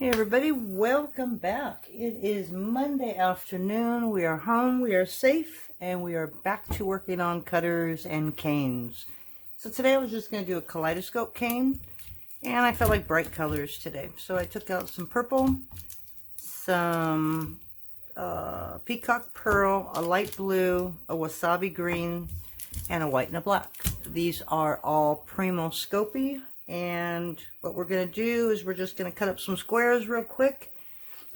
Hey everybody, welcome back. It is Monday afternoon. We are home, we are safe, and we are back to working on cutters and canes. So today I was just going to do a Kaleidoscope cane, and I felt like bright colors today. So I took out some purple, some Peacock Pearl, a light blue, a Wasabi green, and a white and a black. These are all Premo Sculpey. And what we're going to do is we're just going to cut up some squares real quick,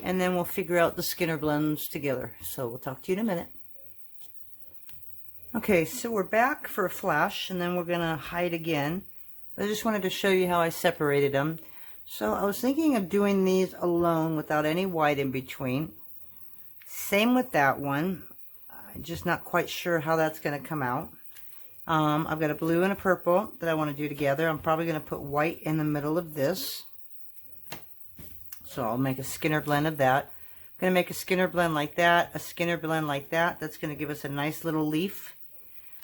and then we'll figure out the Skinner blends together. So we'll talk to you in a minute. Okay, so we're back for a flash, and then we're going to hide again. I just wanted to show you how I separated them. So I was thinking of doing these alone without any white in between. Same with that one. I'm just not quite sure how that's going to come out. I've got a blue and a purple that I want to do together. I'm probably going to put white in the middle of this. So I'll make a Skinner blend of that. I'm going to make a Skinner blend like that, a Skinner blend like that. That's going to give us a nice little leaf.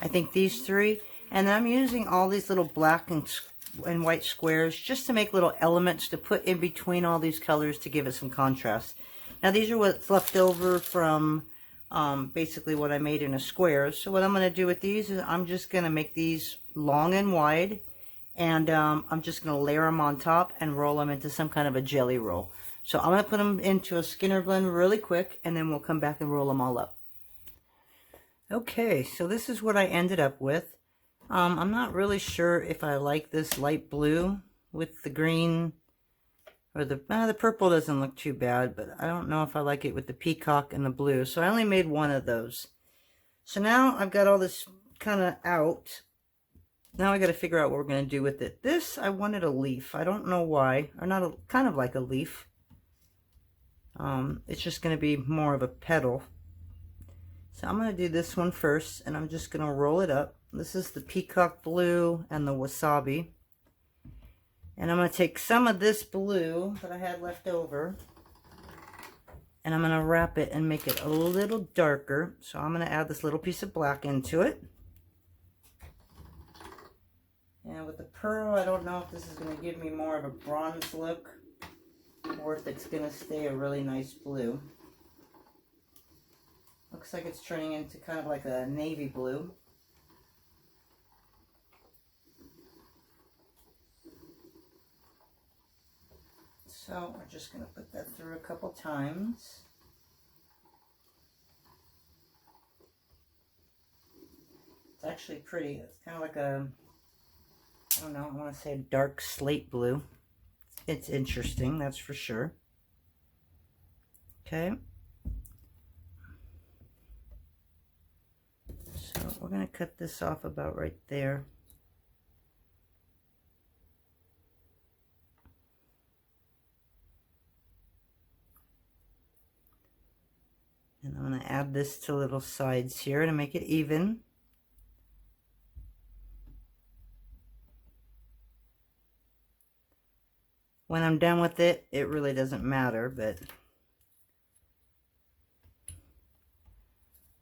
I think these three. And then I'm using all these little black and white squares just to make little elements to put in between all these colors to give it some contrast. Now these are what's left over from basically what I made in a square. So what I'm going to do with these is I'm just going to make these long and wide, and I'm just going to layer them on top and roll them into some kind of a jelly roll. So I'm going to put them into a Skinner blend really quick, and then we'll come back and roll them all up. Okay, so this is what I ended up with. I'm not really sure if I like this light blue with the green. Or the purple doesn't look too bad, but I don't know if I like it with the peacock and the blue. So I only made one of those. So now I've got all this kind of out. Now I got to figure out what we're going to do with it. This, I wanted a leaf. I don't know why. Or not, kind of like a leaf. It's just going to be more of a petal. So I'm going to do this one first, and I'm just going to roll it up. This is the peacock blue and the wasabi. And I'm going to take some of this blue that I had left over, and I'm going to wrap it and make it a little darker. So I'm going to add this little piece of black into it. And with the pearl, I don't know if this is going to give me more of a bronze look or if it's going to stay a really nice blue. Looks like it's turning into kind of like a navy blue. So we're just going to put that through a couple times. It's actually pretty. It's kind of like a, I don't know, I want to say a dark slate blue. It's interesting, that's for sure. Okay. So we're going to cut this off about right there. And I'm going to add this to little sides here to make it even. When I'm done with it, it really doesn't matter, but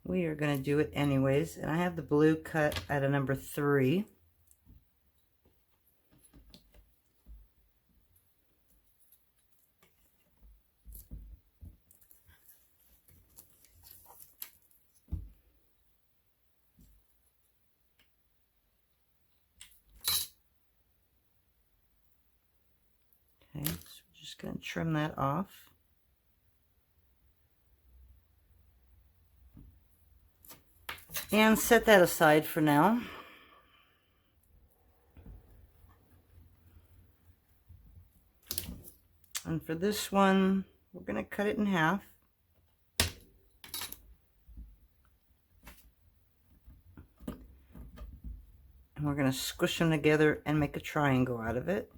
we are going to do it anyways. And I have the blue cut at a number 3. Okay, so we're just going to trim that off. And set that aside for now. And for this one, we're going to cut it in half. And we're going to squish them together and make a triangle out of it.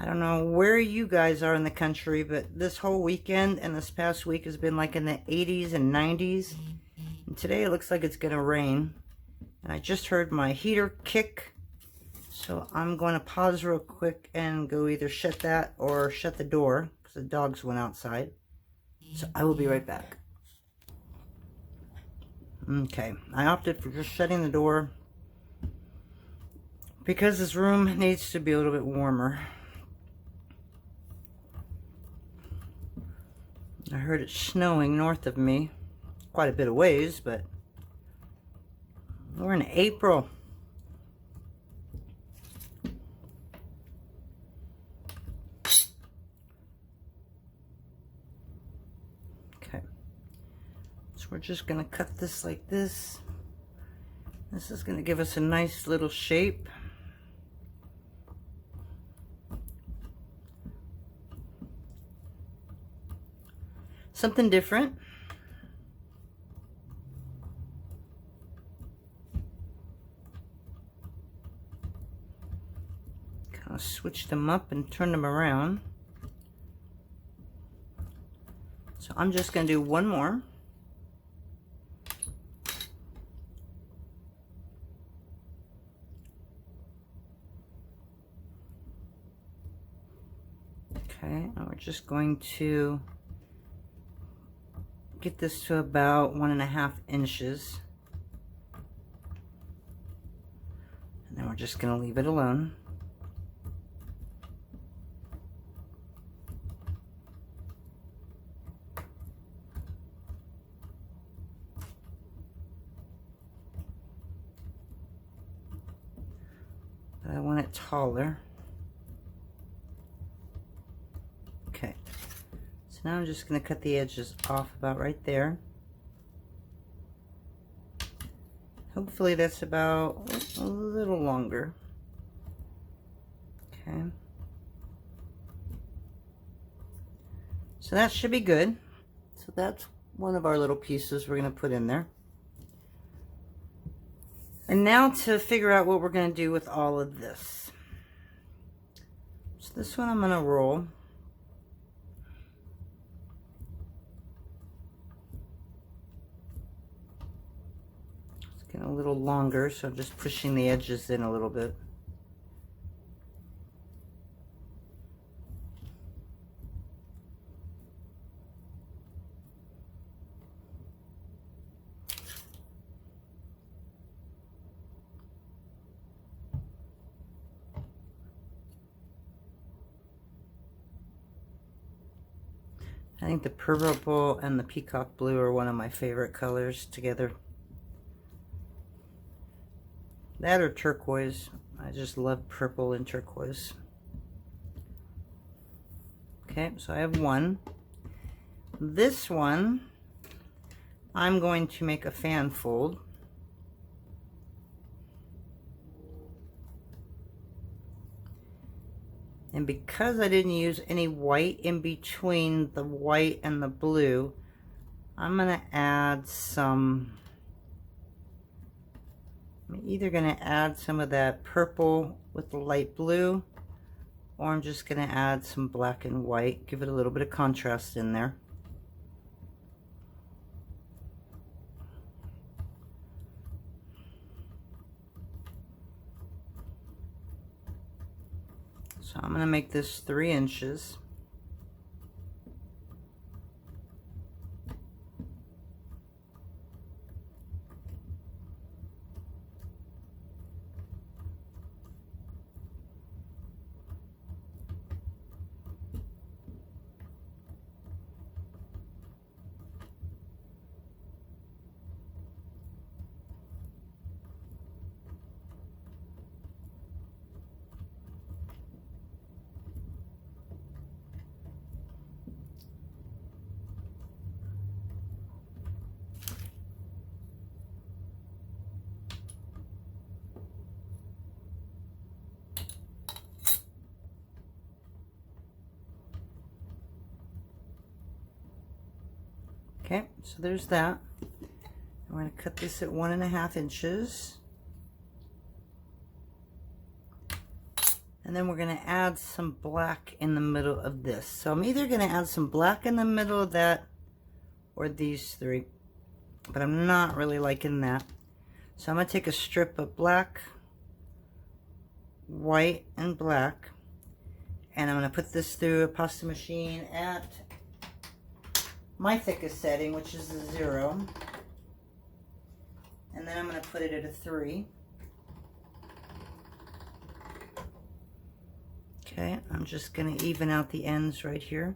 I don't know where you guys are in the country, but this whole weekend and this past week has been like in the 80s and 90s. And today it looks like it's going to rain. And I just heard my heater kick. So I'm going to pause real quick and go either shut that or shut the door because the dogs went outside. So I will be right back. Okay, I opted for just shutting the door because this room needs to be a little bit warmer. I heard it snowing north of me, quite a bit of ways, but we're in April. Okay, so we're just gonna cut this like this. This is gonna give us a nice little shape. Something different. Kind of switch them up and turn them around. So I'm just going to do one more. Okay, and we're just going to get this to about 1.5 inches. And then we're just going to leave it alone. But I want it taller. Okay. So now I'm just going to cut the edges off about right there. Hopefully that's about a little longer. Okay. So that should be good. So that's one of our little pieces we're going to put in there. And now to figure out what we're going to do with all of this. So this one I'm going to roll. Getting a little longer, so I'm just pushing the edges in a little bit. I think the purple and the peacock blue are one of my favorite colors together. That or turquoise. I just love purple and turquoise. Okay, so I have one. This one, I'm going to make a fan fold. And because I didn't use any white in between the white and the blue, I'm going to add some... I'm either going to add some of that purple with the light blue, or I'm just going to add some black and white, give it a little bit of contrast in there. So I'm going to make this 3 inches. Okay, so there's that. I'm going to cut this at 1.5 inches. And then we're going to add some black in the middle of this. So I'm either going to add some black in the middle of that or these 3. But I'm not really liking that. So I'm going to take a strip of black, white, and black. And I'm going to put this through a pasta machine at my thickest setting, which is the 0. And then I'm going to put it at a 3. Okay, I'm just going to even out the ends right here.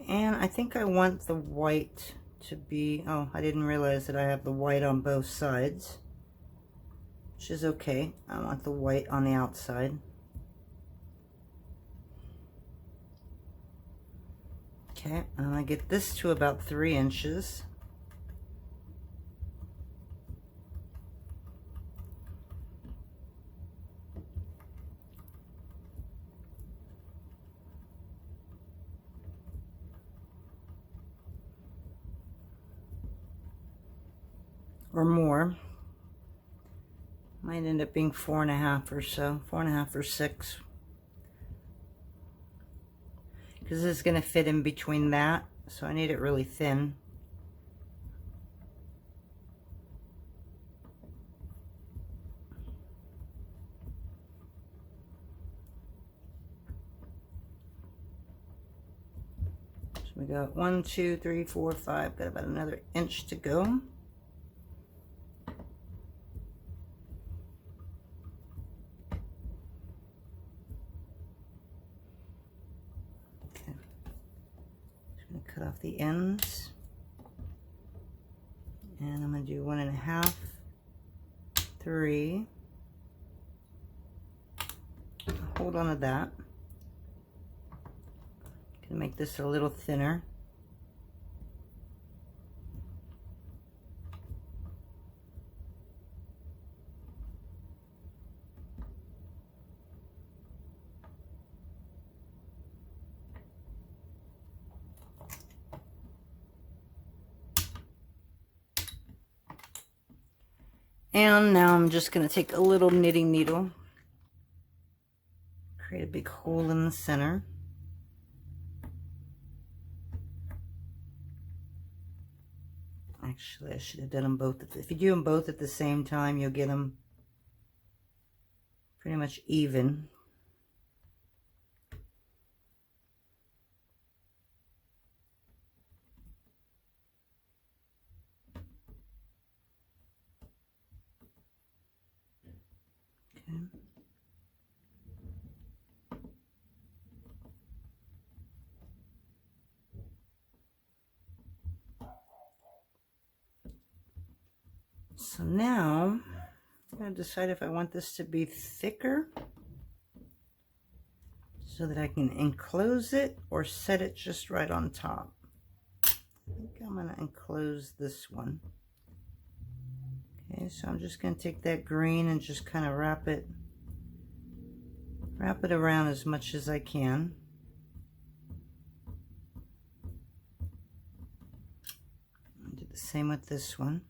And I think I want the white to be, oh, I didn't realize that I have the white on both sides, which is okay. I want the white on the outside. Okay, I'm going to get this to about 3 inches. Or more. Might end up being 4.5 or so, 4.5 or 6. Because this is going to fit in between that, so I need it really thin. So we got 1, 2, 3, 4, 5, got about another inch to go. Cut off the ends, and I'm going to do 1.5, 3. Hold on to that. Going to make this a little thinner. And now I'm just going to take a little knitting needle, create a big hole in the center. Actually, I should have done them both. If you do them both at the same time, you'll get them pretty much even. Okay. So now I'm going to decide if I want this to be thicker so that I can enclose it or set it just right on top. I think I'm going to enclose this one. Okay, so I'm just going to take that green and just kind of wrap it around as much as I can. I'll do the same with this one.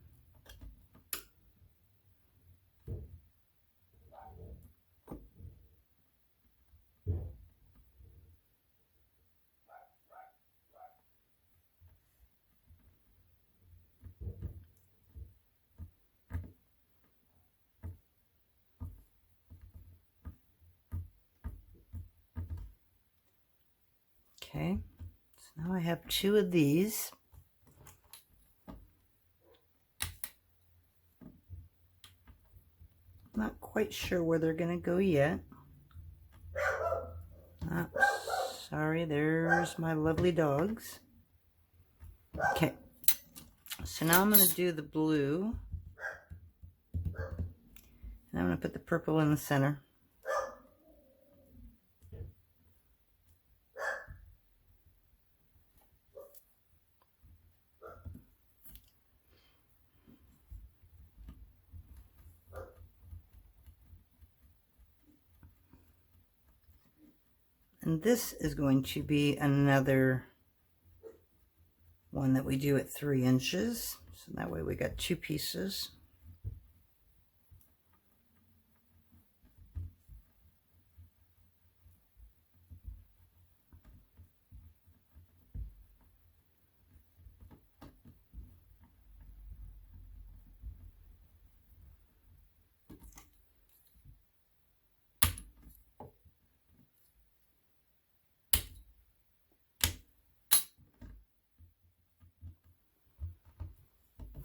Okay, so now I have 2 of these. Not quite sure where they're going to go yet. Sorry, there's my lovely dogs. Okay, so now I'm going to do the blue. And I'm going to put the purple in the center. And this is going to be another one that we do at 3 inches. So that way we got 2 pieces.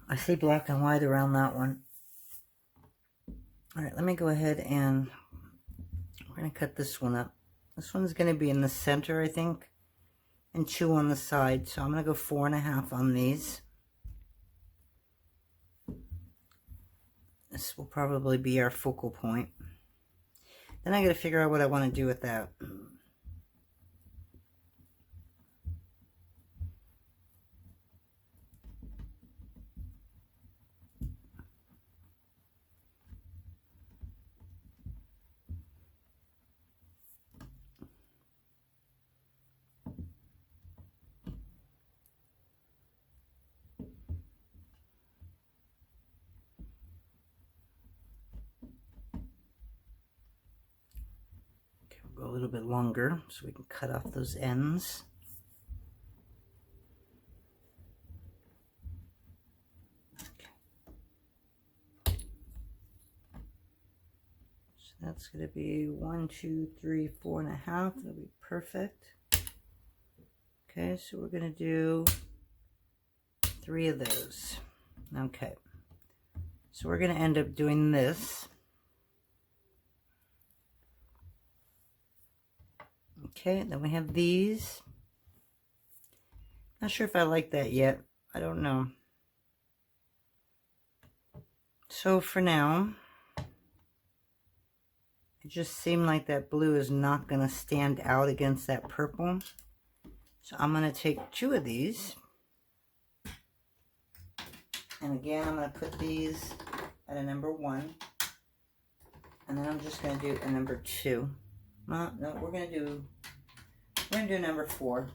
I see black and white around that one. All right, let me go ahead and we're going to cut this one up. This one's going to be in the center, I think, and 2 on the side. So I'm going to go 4.5 on these. This will probably be our focal point. Then I got to figure out what I want to do with that. Go a little bit longer so we can cut off those ends. Okay. So that's going to be 1, 2, 3, 4.5. That'll be perfect. Okay, so we're going to do 3 of those. Okay, so we're going to end up doing this. Okay, then we have these. Not sure if I like that yet. I don't know. So for now, it just seemed like that blue is not going to stand out against that purple. So I'm going to take 2 of these. And again, I'm going to put these at a number 1. And then I'm just going to do a number 2. No, we're going to do number 4.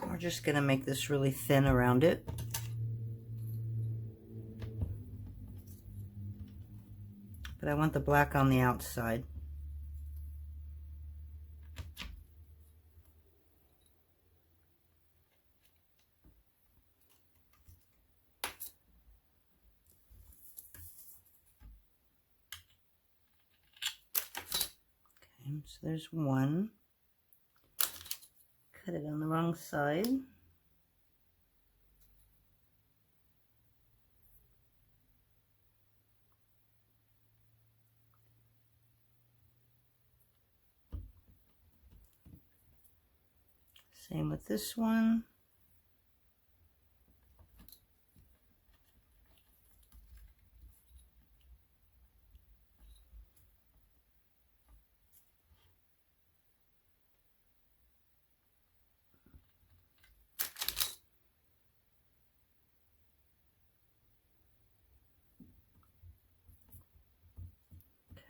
We're just going to make this really thin around it. But I want the black on the outside. Okay, so there's 1. Cut it on the wrong side. Same with this one.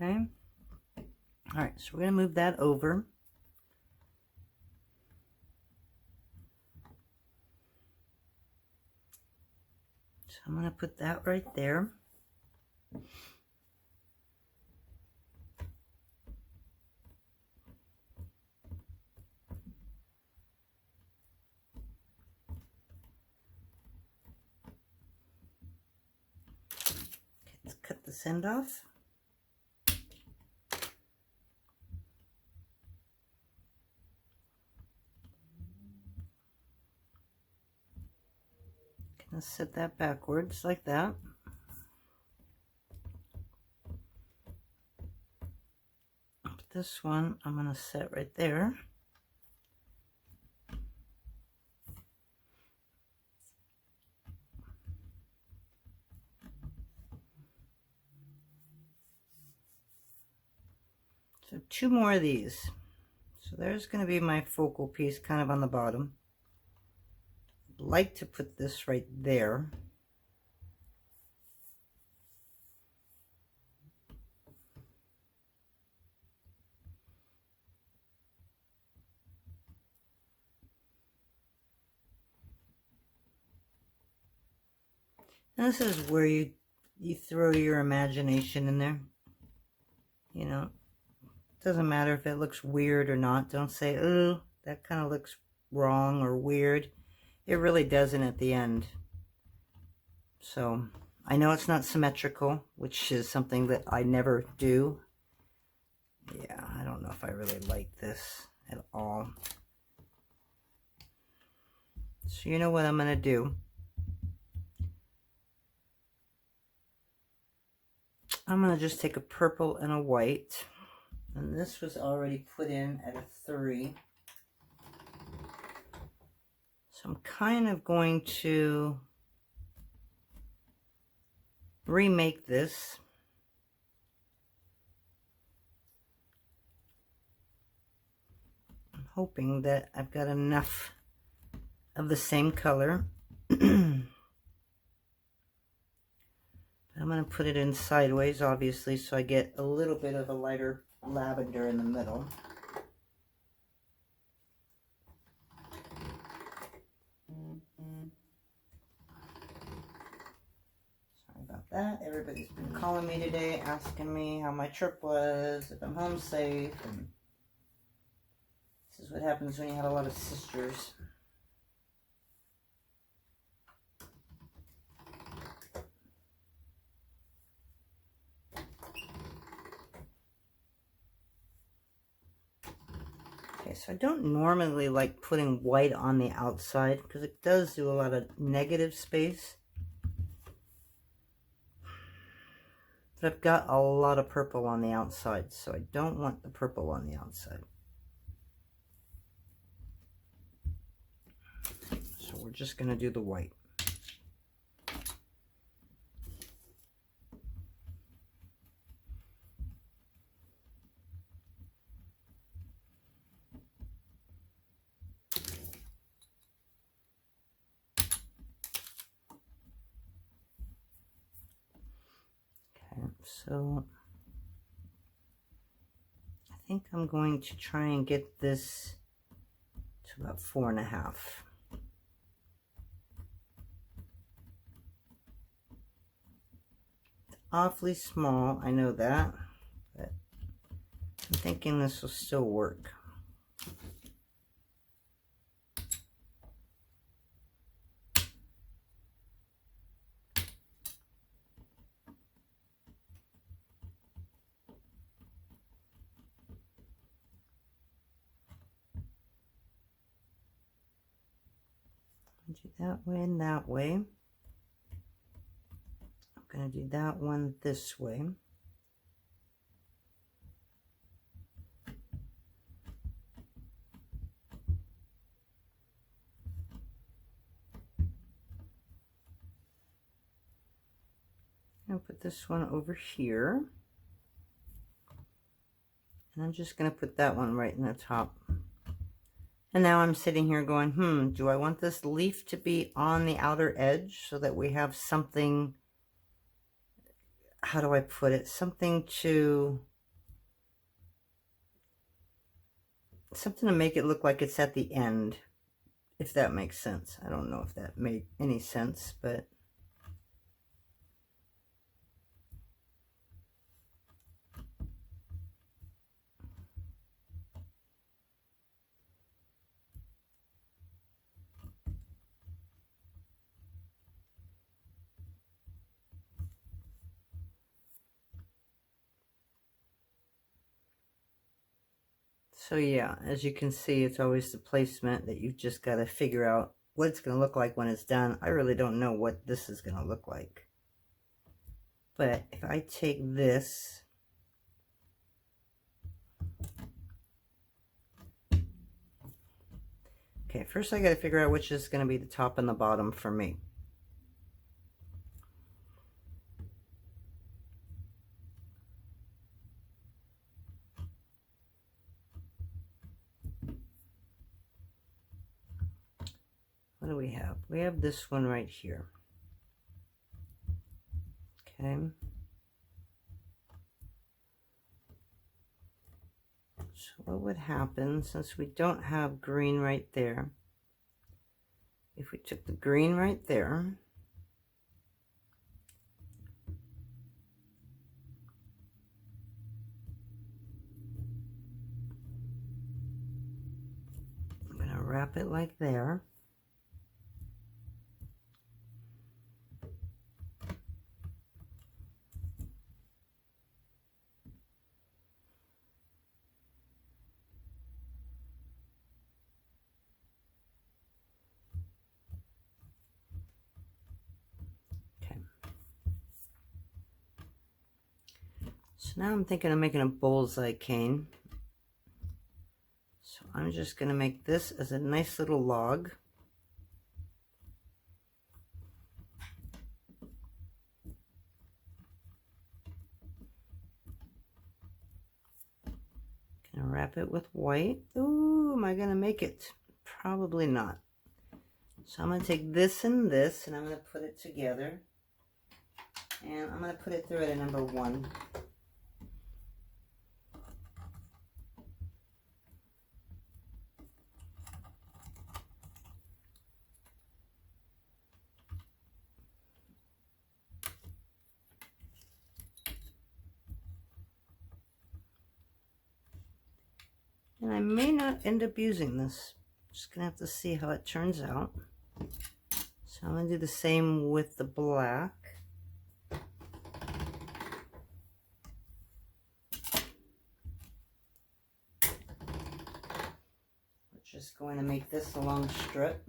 Okay. All right, so we're going to move that over. So I'm going to put that right there. Okay, let's cut this end off. Let's set that backwards like that. This one I'm going to set right there. So 2 more of these. So there's going to be my focal piece kind of on the bottom. I'd like to put this right there. And this is where you throw your imagination in there. You know, it doesn't matter if it looks weird or not. Don't say, oh, that kind of looks wrong or weird. It really doesn't at the end. So I know it's not symmetrical, which is something that I never do. Yeah, I don't know if I really like this at all. So you know what I'm going to do? I'm going to just take a purple and a white. And this was already put in at a 3. So I'm kind of going to remake this. I'm hoping that I've got enough of the same color. I'm going to put it in sideways, obviously, so I get a little bit of a lighter lavender in the middle. Sorry about that. Everybody's been calling me today, asking me how my trip was, if I'm home safe, and this is what happens when you have a lot of sisters. Okay, so I don't normally like putting white on the outside because it does do a lot of negative space. But I've got a lot of purple on the outside, so I don't want the purple on the outside. So we're just going to do the white. So I think I'm going to try and get this to about 4.5. Awfully small, I know that, but I'm thinking this will still work. Do that way and that way. I'm going to do that one this way. I'll put this one over here. And I'm just going to put that one right in the top. And now I'm sitting here going, do I want this leaf to be on the outer edge so that we have something, how do I put it? Something to make it look like it's at the end, if that makes sense. I don't know if that made any sense, but so yeah, as you can see, it's always the placement that you've just got to figure out what it's going to look like when it's done. I really don't know what this is going to look like. But if I take this, okay, first I got to figure out which is going to be the top and the bottom for me. What do we have? We have this one right here. Okay. So what would happen, since we don't have green right there, if we took the green right there, I'm going to wrap it like there. So now I'm thinking of making a bullseye cane. So I'm just going to make this as a nice little log. Gonna wrap it with white. Ooh, am I gonna make it? Probably not. So I'm gonna take this and this and I'm gonna put it together. And I'm gonna put it through at a number 1. And I may not end up using this. Just gonna have to see how it turns out. So I'm gonna do the same with the black. We're just going to make this a long strip.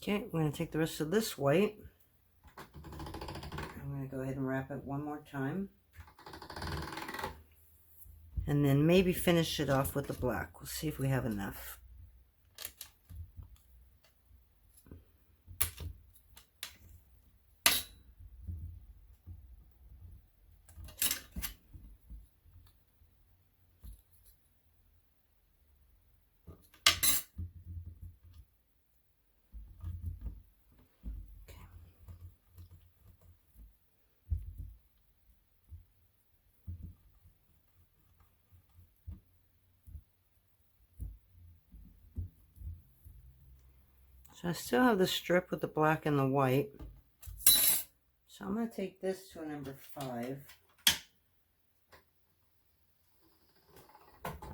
Okay, we're going to take the rest of this white. I'm going to go ahead and wrap it one more time. And then maybe finish it off with the black. We'll see if we have enough. So I still have the strip with the black and the white. So I'm going to take this to a number 5.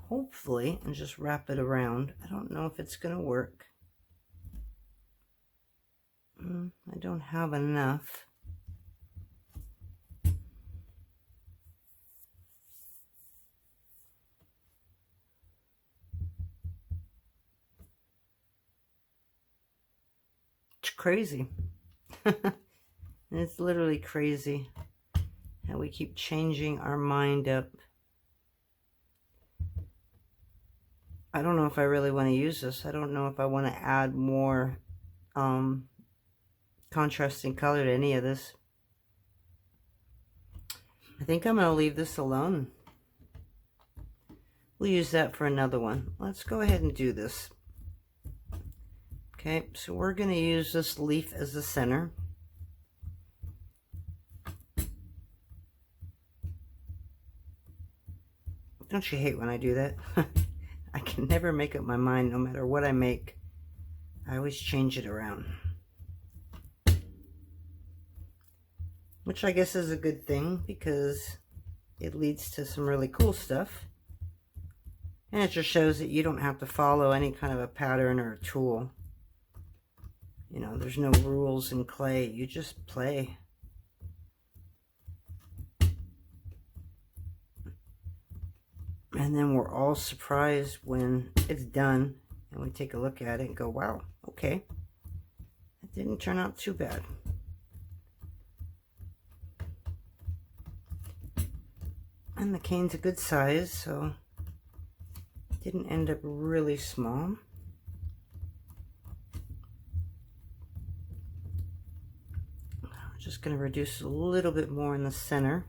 Hopefully, and just wrap it around. I don't know if it's going to work. I don't have enough. It's crazy. It's literally crazy how we keep changing our mind up. I don't know if I really want to use this. I don't know if I want to add more contrasting color to any of this. I think I'm going to leave this alone. We'll use that for another one. Let's go ahead and do this. Okay, so we're going to use this leaf as the center. Don't you hate when I do that? I can never make up my mind no matter what I make. I always change it around. Which I guess is a good thing because it leads to some really cool stuff. And it just shows that you don't have to follow any kind of a pattern or a tool. You know, there's no rules in clay. You just play. And then we're all surprised when it's done and we take a look at it and go, wow, okay, that didn't turn out too bad. And the cane's a good size, so it didn't end up really small. I'm just going to reduce a little bit more in the center.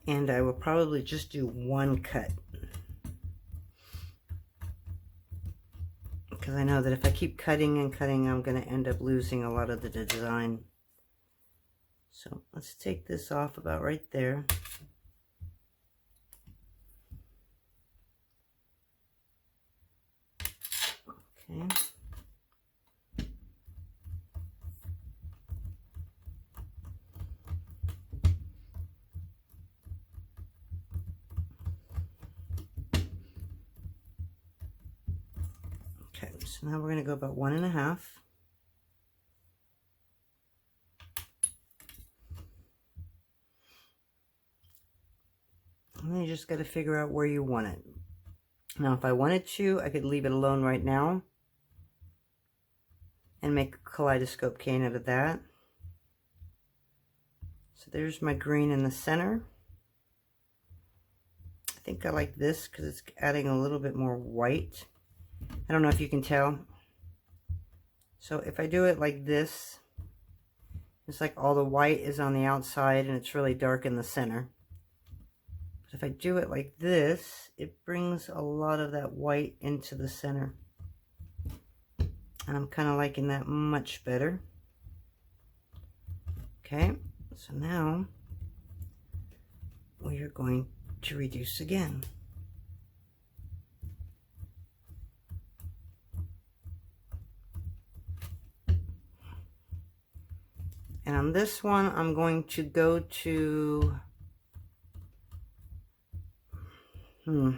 And I will probably just do one cut, because because I know that if I keep cutting and cutting, I'm going to end up losing a lot of the design. So let's take this off about right there. Okay. Okay, so now we're going to go about 1.5. And then you just got to figure out where you want it. Now, if I wanted to, I could leave it alone right now and make a kaleidoscope cane out of that. So there's my green in the center. I think I like this because it's adding a little bit more white. I don't know if you can tell. So if I do it like this, it's like all the white is on the outside and it's really dark in the center. But if I do it like this, it brings a lot of that white into the center. And I'm kind of liking that much better. Okay, so now we are going to reduce again. And on this one, I'm going to go to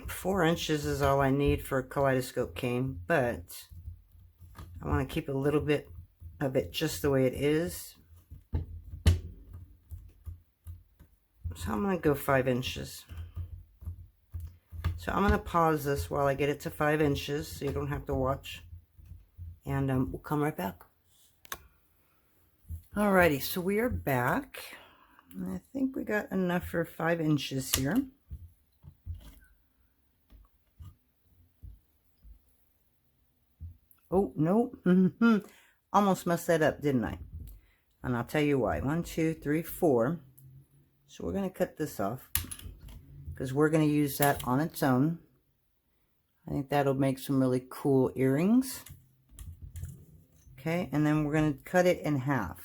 4 inches is all I need for a kaleidoscope cane, but I want to keep a little bit of it just the way it is. So I'm going to go 5 inches. So I'm going to pause this while I get it to 5 inches so you don't have to watch. And we'll come right back. Alrighty, so we are back. And I think we got enough for 5 inches here. Oh, no. Almost messed that up, didn't I? And I'll tell you why. 1, 2, 3, 4. So we're going to cut this off because we're going to use that on its own. I think that'll make some really cool earrings. Okay, and then we're going to cut it in half.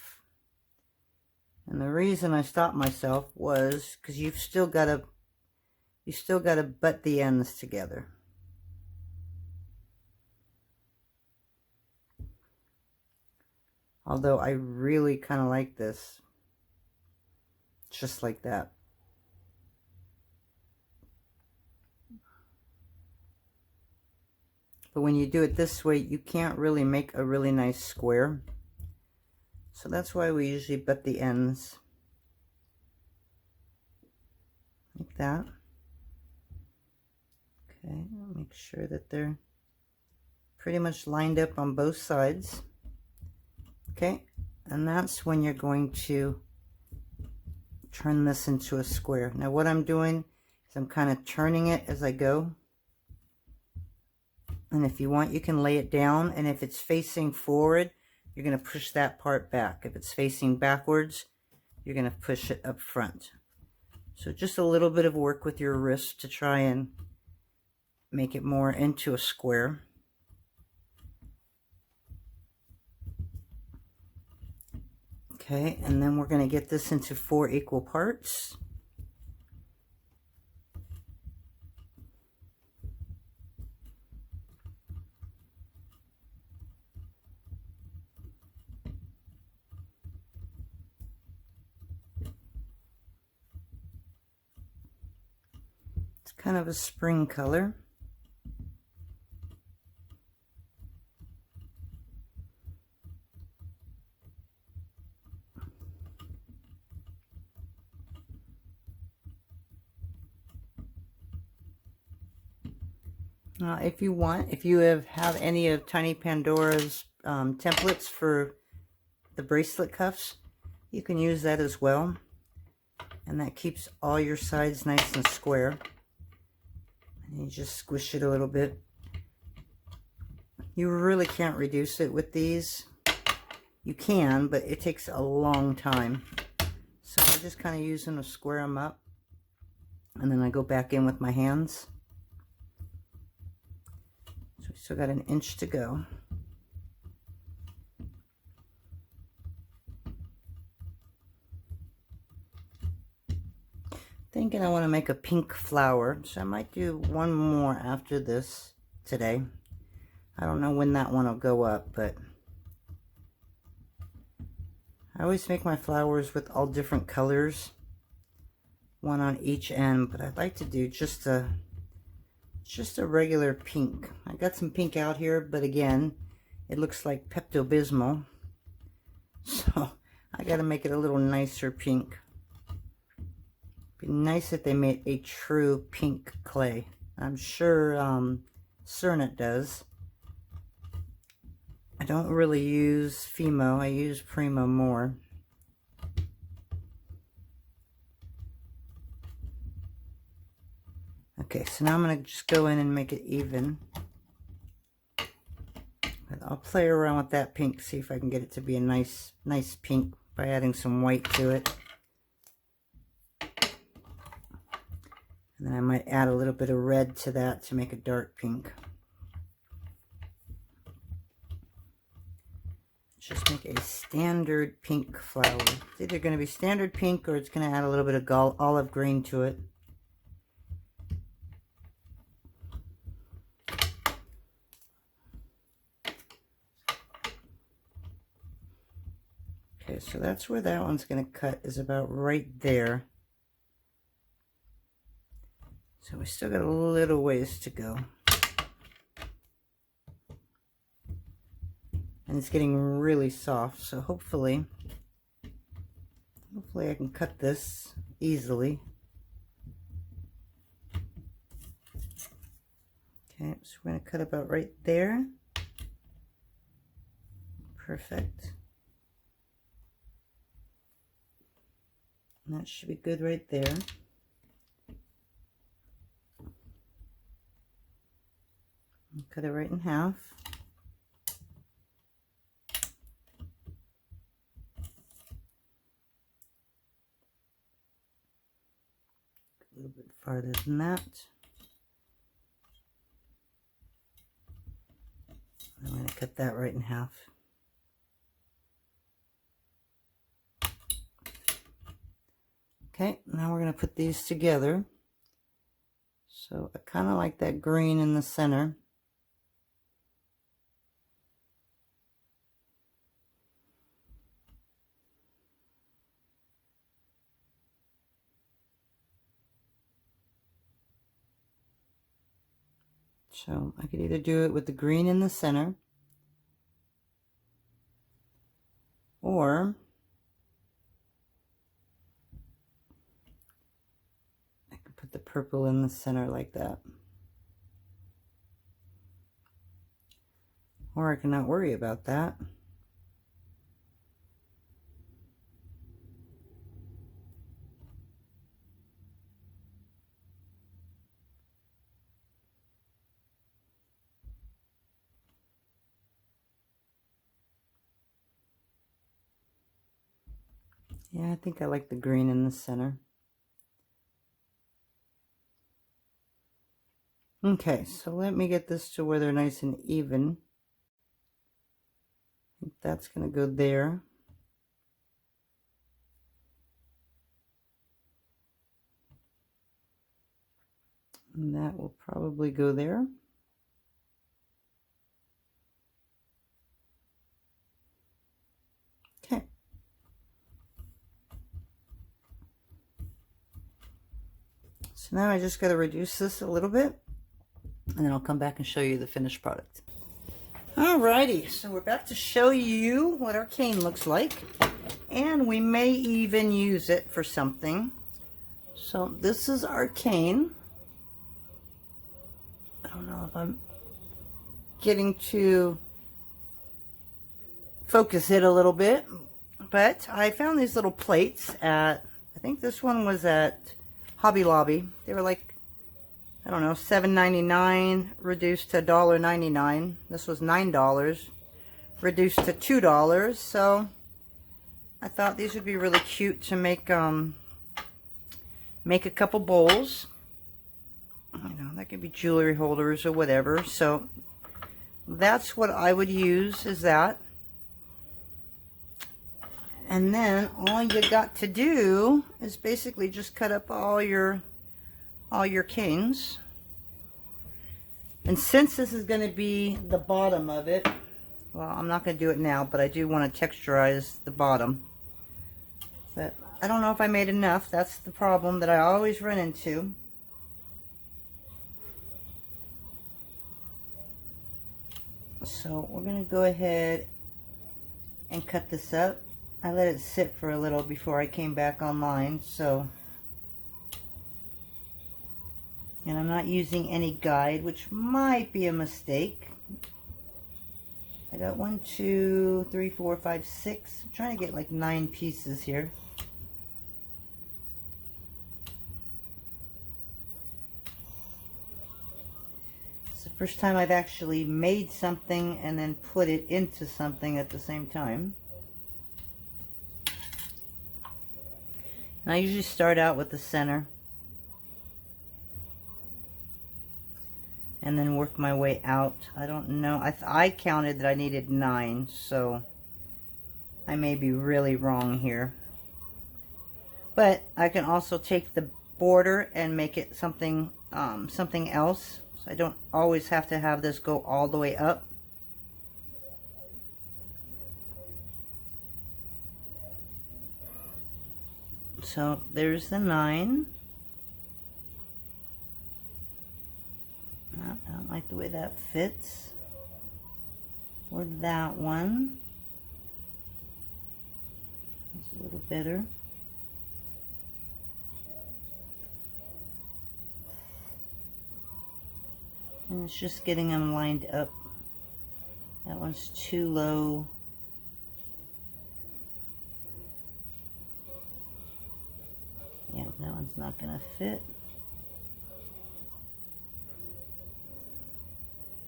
And the reason I stopped myself was because you've still got to butt the ends together. Although I really kind of like this. Just like that. But when you do it this way, you can't really make a really nice square. So that's why we usually butt the ends. Like that. Okay, make sure that they're pretty much lined up on both sides. Okay, and that's when you're going to turn this into a square. Now what I'm doing is I'm kind of turning it as I go. And if you want, you can lay it down, and if it's facing forward, you're going to push that part back. If it's facing backwards, you're going to push it up front. So just a little bit of work with your wrist to try and make it more into a square. Okay, and then we're going to get this into 4 equal parts. It's kind of a spring color. If you want, if you have any of Tiny Pandora's templates for the bracelet cuffs, you can use that as well. And that keeps all your sides nice and square. And you just squish it a little bit. You really can't reduce it with these. You can, but it takes a long time. So I just kind of use them to square them up. And then I go back in with my hands. So Still got an inch to go. Thinking I want to make a pink flower, so I might do one more after this today. I don't know when that one will go up, but I always make my flowers with all different colors, one on each end, but I'd like to do just a regular pink. I got some pink out here, but again, it looks like Pepto-Bismol, so I got to make it a little nicer pink. Be nice if they made a true pink clay. I'm sure Cernit does. I don't really use Fimo. I use Premo more. Okay, so now I'm going to just go in and make it even. And I'll play around with that pink, see if I can get it to be a nice pink by adding some white to it. And then I might add a little bit of red to that to make a dark pink. Just make a standard pink flower. It's either going to be standard pink or it's going to add a little bit of olive green to it. Okay, so that's where that one's going to cut, is about right there. So we still got a little ways to go. And it's getting really soft, so hopefully I can cut this easily. Okay, so we're going to cut about right there. Perfect. And that should be good right there. Cut it right in half. A little bit farther than that. I'm going to cut that right in half. Okay, now we're going to put these together. So I kind of like that green in the center. So I could either do it with the green in the center, or I could put the purple in the center like that. Or I can not worry about that. Yeah, I think I like the green in the center. Okay, so let me get this to where they're nice and even. I think that's going to go there. And that will probably go there. Okay. So now I just got to reduce this a little bit, and then I'll come back and show you the finished product. Alrighty, so we're about to show you what our cane looks like, and we may even use it for something. So this is our cane. I don't know if I'm getting to focus it a little bit, but I found these little plates at, I think this one was at Hobby Lobby. They were like, I don't know, $7.99 reduced to $1.99. This was $9 reduced to $2. So I thought these would be really cute to make a couple bowls. You know, that could be jewelry holders or whatever. So that's what I would use, is that. And then all you got to do is basically just cut up all your canes. And since this is going to be the bottom of it, well, I'm not going to do it now, but I do want to texturize the bottom. But I don't know if I made enough. That's the problem that I always run into. So we're going to go ahead and cut this up. I let it sit for a little before I came back online, so. And I'm not using any guide, which might be a mistake. I got 1, 2, 3, 4, 5, 6. I'm trying to get like 9 pieces here. It's the first time I've actually made something and then put it into something at the same time. And I usually start out with the center and then work my way out. I don't know. I counted that I needed 9, so I may be really wrong here. But I can also take the border and make it something something else. So I don't always have to have this go all the way up. So there's the 9. I don't like the way that fits. Or that one. It's a little better. And it's just getting them lined up. That one's too low. Yeah, that one's not going to fit.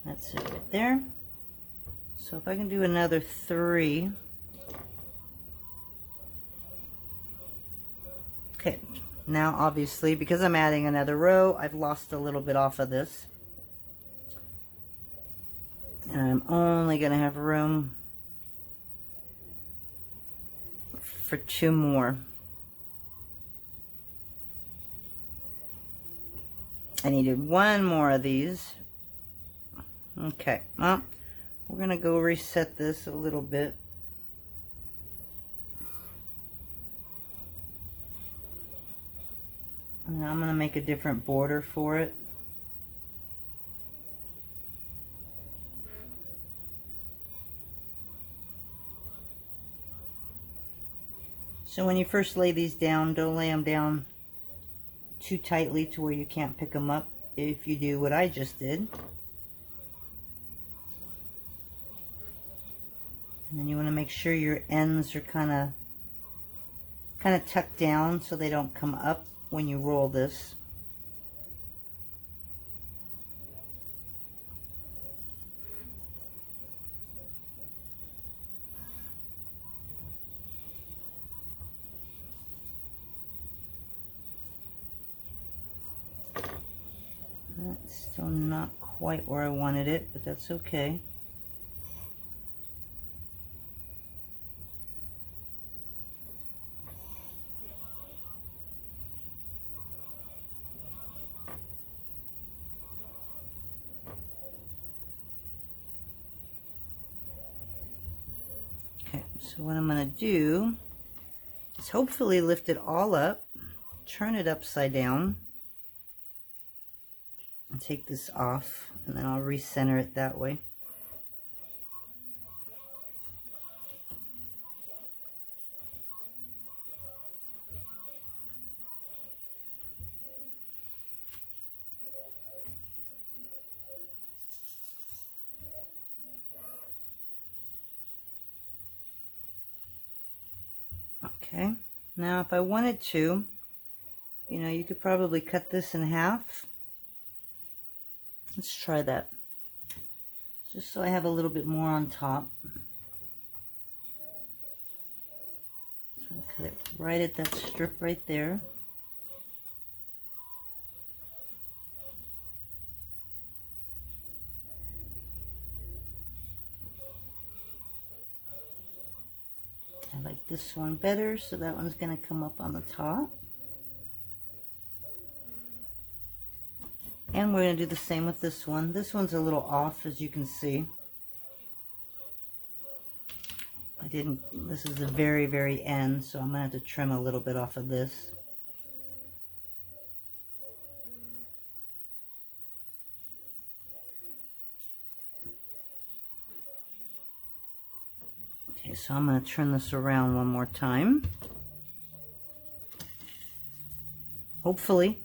That's it right there. So if I can do another 3. Okay, now obviously because I'm adding another row, I've lost a little bit off of this. And I'm only going to have room for 2 more. I needed 1 more of these. Okay, well, we're going to go reset this a little bit. And I'm going to make a different border for it. So when you first lay these down, don't lay them down too tightly to where you can't pick them up if you do what I just did. And then you want to make sure your ends are kind of tucked down so they don't come up when you roll this. That's still not quite where I wanted it, but that's okay. Okay, so what I'm going to do is hopefully lift it all up, turn it upside down, and take this off, and then I'll recenter it that way. Okay, now if I wanted to, you know, you could probably cut this in half. Let's try that. Just so I have a little bit more on top. So I cut it right at that strip right there. this one better, so that one's going to come up on the top. And we're going to do the same with this one. This one's a little off, as you can see. This is the very, very end, so I'm going to have to trim a little bit off of this. Okay, so I'm going to turn this around one more time. Hopefully.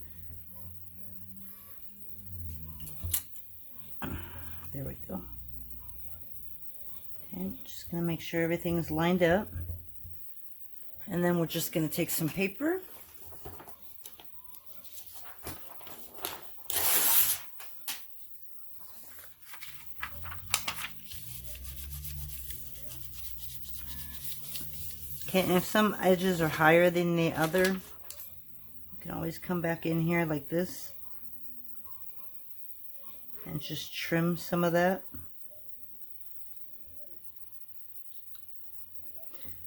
There we go. Okay, just going to make sure everything's lined up. And then we're just going to take some paper. Okay, and if some edges are higher than the other, you can always come back in here like this and just trim some of that.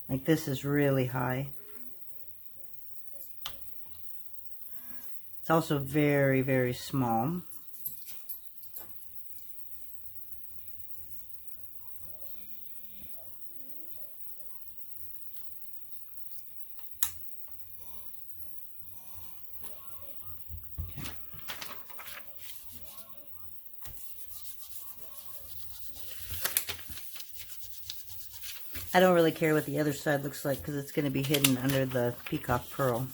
Like this is really high. It's also very, very small. I don't really care what the other side looks like because it's going to be hidden under the Peacock Pearl.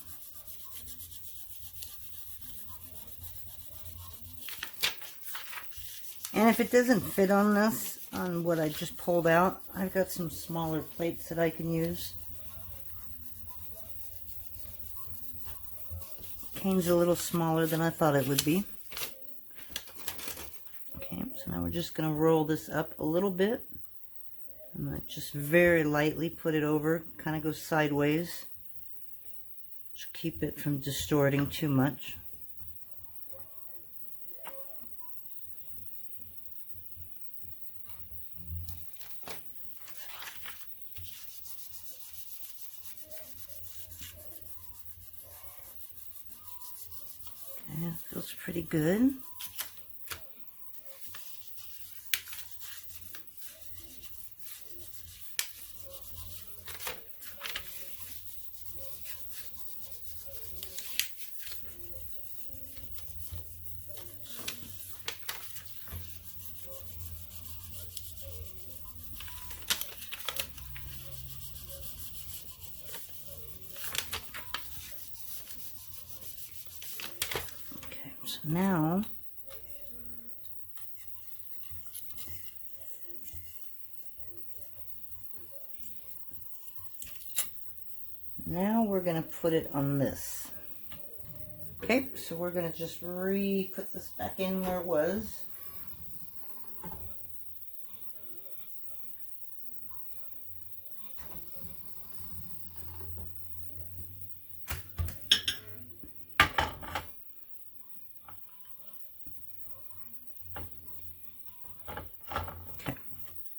And if it doesn't fit on this, on what I just pulled out, I've got some smaller plates that I can use. Cane's a little smaller than I thought it would be. Okay, so now we're just going to roll this up a little bit. I'm going to just very lightly put it over, kind of go sideways. Just keep it from distorting too much. Okay, feels pretty good. Now, we're going to put it on this. Okay, so we're going to just put this back in where it was.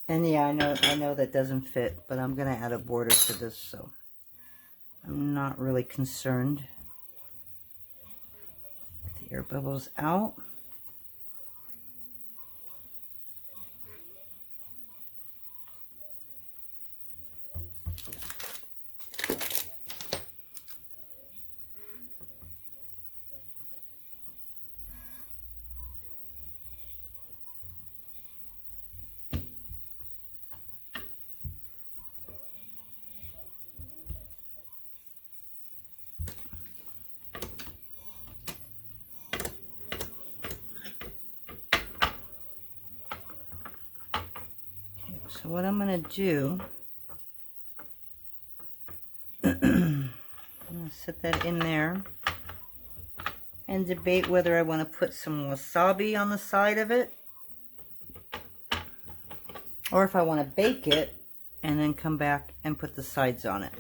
And yeah, I know that doesn't fit, but I'm going to add a border to this, so I'm not really concerned. Get the air bubbles out. So what I'm going to do, I'm going to set that in there and debate whether I want to put some wasabi on the side of it or if I want to bake it and then come back and put the sides on it.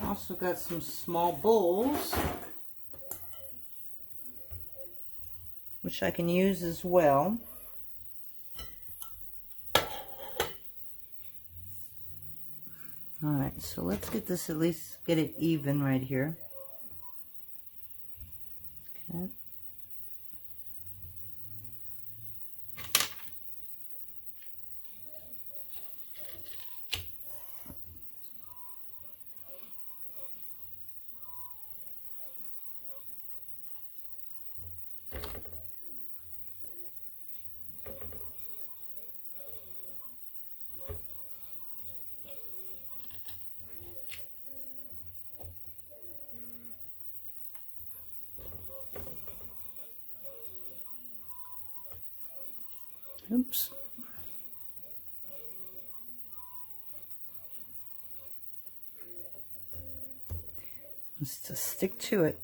I've also got some small bowls. which I can use as well. Alright, so let's get this, at least get it even right here. Okay. Oops. Let's just stick to it.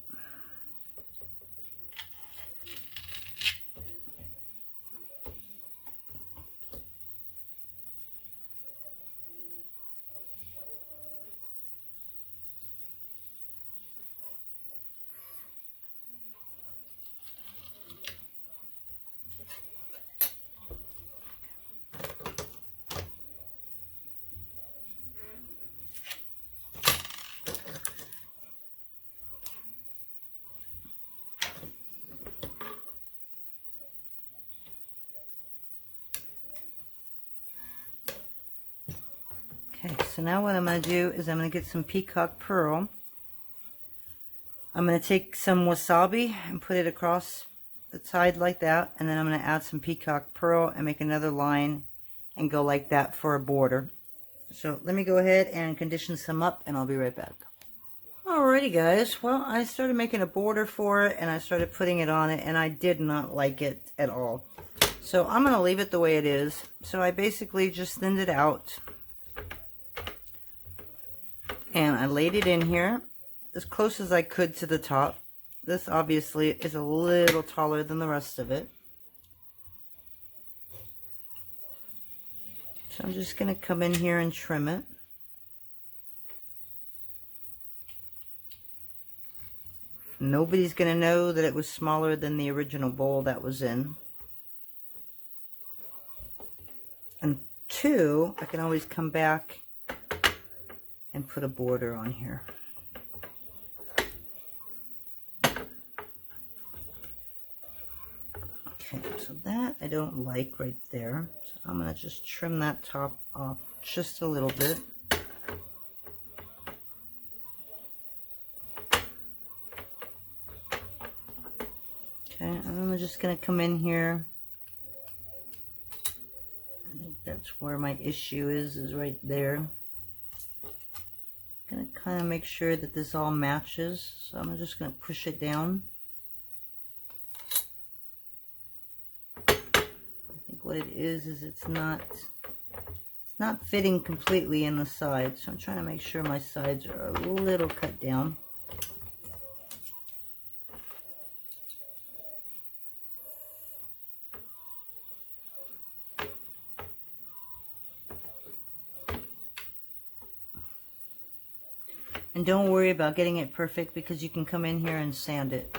Okay, so now what I'm going to do is I'm going to get some Peacock Pearl. I'm going to take some Wasabi and put it across the side like that, and then I'm going to add some Peacock Pearl and make another line and go like that for a border. So let me go ahead and condition some up, and I'll be right back. Alrighty guys, well, I started making a border for it and I started putting it on it, and I did not like it at all. So I'm going to leave it the way it is. So I basically just thinned it out. And I laid it in here as close as I could to the top. This obviously is a little taller than the rest of it. So I'm just going to come in here and trim it. Nobody's going to know that it was smaller than the original bowl that was in. And two, I can always come back and put a border on here. Okay, so that I don't like right there. So I'm going to just trim that top off just a little bit. Okay, and I'm just going to come in here. I think that's where my issue is right there. Going to kind of make sure that this all matches, so I'm just going to push it down. I think what it is it's not fitting completely in the sides, so I'm trying to make sure my sides are a little cut down. And don't worry about getting it perfect, because you can come in here and sand it.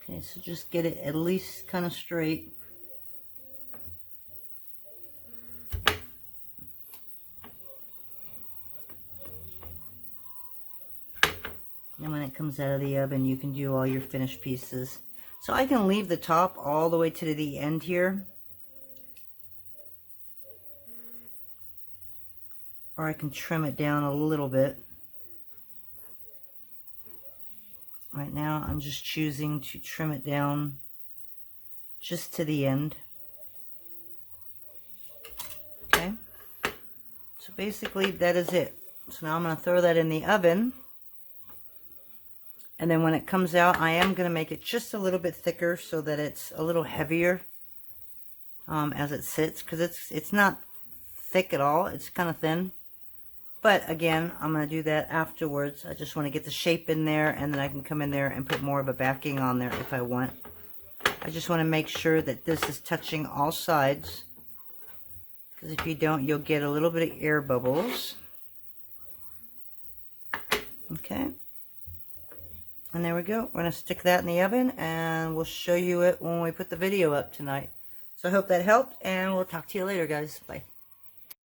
Okay, so just get it at least kind of straight. And when it comes out of the oven, you can do all your finished pieces. So I can leave the top all the way to the end here. Or I can trim it down a little bit. Right now, I'm just choosing to trim it down just to the end. Okay. So basically, that is it. So now I'm going to throw that in the oven. And then when it comes out, I am going to make it just a little bit thicker so that it's a little heavier as it sits. Because it's not thick at all. It's kind of thin. But again, I'm going to do that afterwards. I just want to get the shape in there, and then I can come in there and put more of a backing on there if I want. I just want to make sure that this is touching all sides, because if you don't, you'll get a little bit of air bubbles. Okay. And there we go. We're going to stick that in the oven, and we'll show you it when we put the video up tonight. So I hope that helped, and we'll talk to you later, guys. Bye.